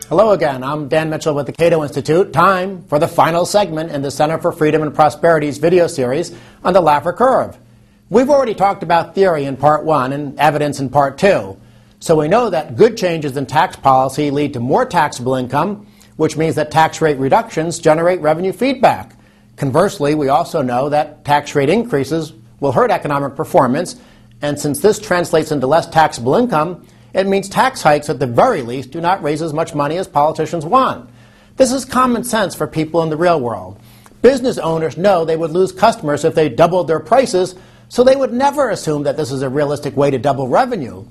Hello again. I'm Dan Mitchell with the Cato Institute. Time for the final segment in the Center for Freedom and Prosperity's video series on the Laffer Curve. We've already talked about theory in Part 1 and evidence in Part 2. So we know that good changes in tax policy lead to more taxable income, which means that tax rate reductions generate revenue feedback. Conversely, we also know that tax rate increases will hurt economic performance, and since this translates into less taxable income, it means tax hikes at the very least do not raise as much money as politicians want. This is common sense for people in the real world. Business owners know they would lose customers if they doubled their prices, so they would never assume that this is a realistic way to double revenue.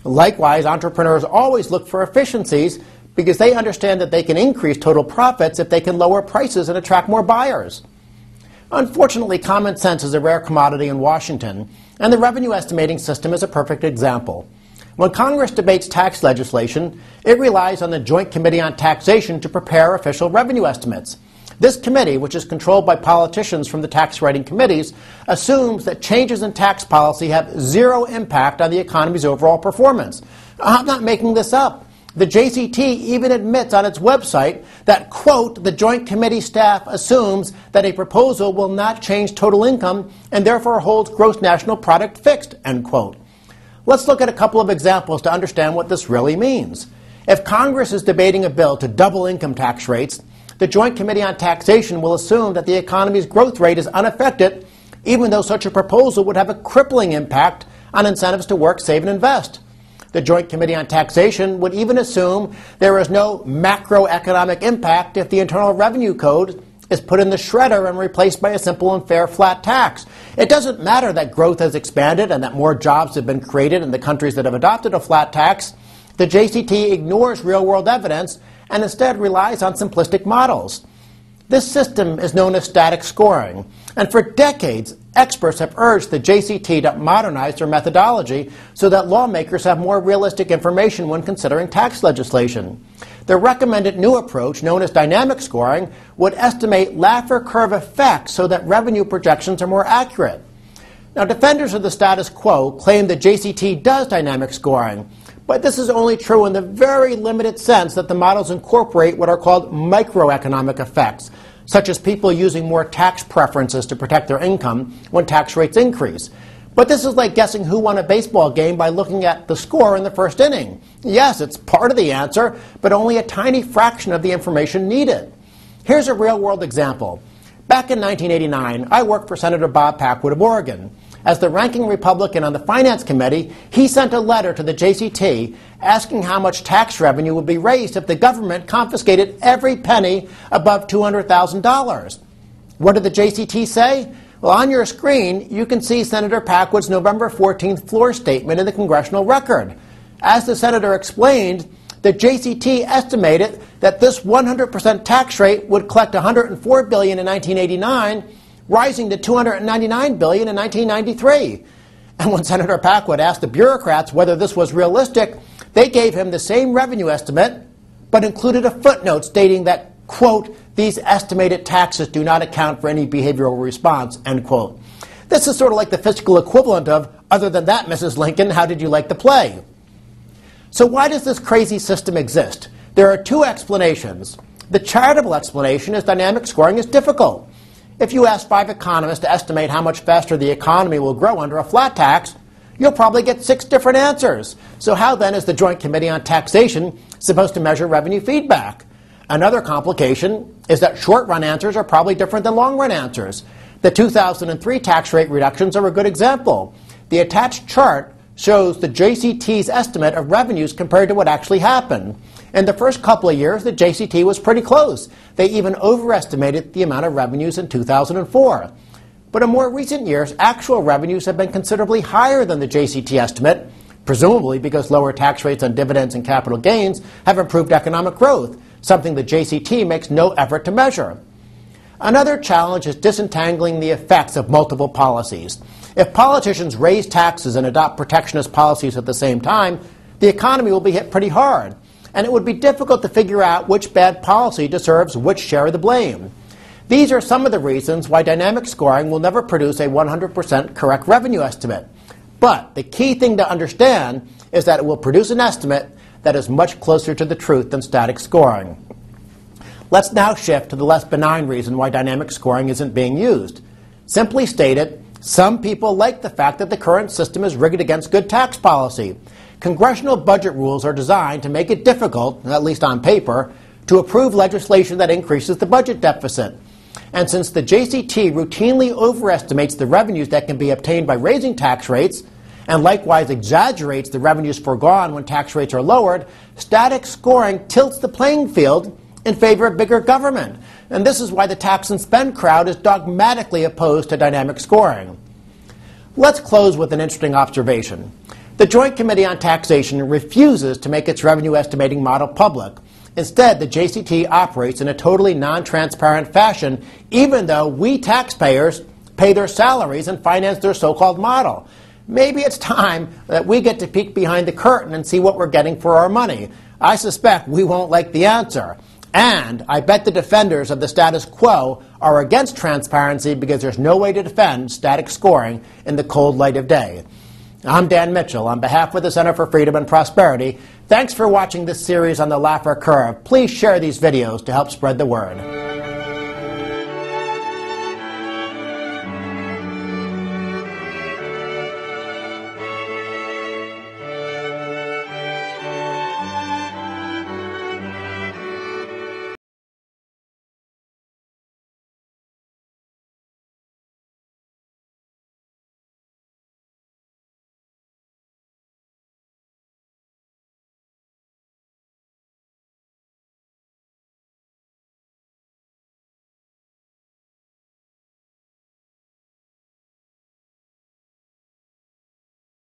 Likewise, entrepreneurs always look for efficiencies because they understand that they can increase total profits if they can lower prices and attract more buyers. Unfortunately, common sense is a rare commodity in Washington, and the revenue estimating system is a perfect example. When Congress debates tax legislation, it relies on the Joint Committee on Taxation to prepare official revenue estimates. This committee, which is controlled by politicians from the tax writing committees, assumes that changes in tax policy have zero impact on the economy's overall performance. I'm not making this up. The JCT even admits on its website that, quote, the Joint Committee staff assumes that a proposal will not change total income and therefore holds gross national product fixed, end quote. Let's look at a couple of examples to understand what this really means. If Congress is debating a bill to double income tax rates, the Joint Committee on Taxation will assume that the economy's growth rate is unaffected, even though such a proposal would have a crippling impact on incentives to work, save, and invest. The Joint Committee on Taxation would even assume there is no macroeconomic impact if the Internal Revenue Code is put in the shredder and replaced by a simple and fair flat tax. It doesn't matter that growth has expanded and that more jobs have been created in the countries that have adopted a flat tax. The JCT ignores real-world evidence and instead relies on simplistic models. This system is known as static scoring, and for decades, experts have urged the JCT to modernize their methodology so that lawmakers have more realistic information when considering tax legislation. The recommended new approach, known as dynamic scoring, would estimate Laffer Curve effects so that revenue projections are more accurate. Now, defenders of the status quo claim that JCT does dynamic scoring, but this is only true in the very limited sense that the models incorporate what are called microeconomic effects, such as people using more tax preferences to protect their income when tax rates increase. But this is like guessing who won a baseball game by looking at the score in the first inning. Yes, it's part of the answer, but only a tiny fraction of the information needed. Here's a real-world example. Back in 1989, I worked for Senator Bob Packwood of Oregon. As the ranking Republican on the Finance Committee, he sent a letter to the JCT asking how much tax revenue would be raised if the government confiscated every penny above $200,000. What did the JCT say? Well, on your screen, you can see Senator Packwood's November 14th floor statement in the congressional record. As the senator explained, the JCT estimated that this 100% tax rate would collect $104 billion in 1989, rising to $299 billion in 1993. And when Senator Packwood asked the bureaucrats whether this was realistic, they gave him the same revenue estimate, but included a footnote stating that, quote, these estimated taxes do not account for any behavioral response, end quote. This is sort of like the fiscal equivalent of, other than that, Mrs. Lincoln, how did you like the play? So why does this crazy system exist? There are two explanations. The charitable explanation is dynamic scoring is difficult. If you ask 5 economists to estimate how much faster the economy will grow under a flat tax, you'll probably get 6 different answers. So how then is the Joint Committee on Taxation supposed to measure revenue feedback? Another complication is that short-run answers are probably different than long-run answers. The 2003 tax rate reductions are a good example. The attached chart shows the JCT's estimate of revenues compared to what actually happened. In the first couple of years, the JCT was pretty close. They even overestimated the amount of revenues in 2004. But in more recent years, actual revenues have been considerably higher than the JCT estimate, presumably because lower tax rates on dividends and capital gains have improved economic growth, something the JCT makes no effort to measure. Another challenge is disentangling the effects of multiple policies. If politicians raise taxes and adopt protectionist policies at the same time, the economy will be hit pretty hard, and it would be difficult to figure out which bad policy deserves which share of the blame. These are some of the reasons why dynamic scoring will never produce a 100% correct revenue estimate. But the key thing to understand is that it will produce an estimate that is much closer to the truth than static scoring. Let's now shift to the less benign reason why dynamic scoring isn't being used. Simply stated, some people like the fact that the current system is rigged against good tax policy. Congressional budget rules are designed to make it difficult, at least on paper, to approve legislation that increases the budget deficit. And since the JCT routinely overestimates the revenues that can be obtained by raising tax rates, and likewise exaggerates the revenues foregone when tax rates are lowered, static scoring tilts the playing field in favor of bigger government. And this is why the tax and spend crowd is dogmatically opposed to dynamic scoring. Let's close with an interesting observation. The Joint Committee on Taxation refuses to make its revenue estimating model public. Instead, the JCT operates in a totally non-transparent fashion, even though we taxpayers pay their salaries and finance their so-called model. Maybe it's time that we get to peek behind the curtain and see what we're getting for our money. I suspect we won't like the answer. And I bet the defenders of the status quo are against transparency because there's no way to defend static scoring in the cold light of day. I'm Dan Mitchell. On behalf of the Center for Freedom and Prosperity, thanks for watching this series on the Laffer Curve. Please share these videos to help spread the word.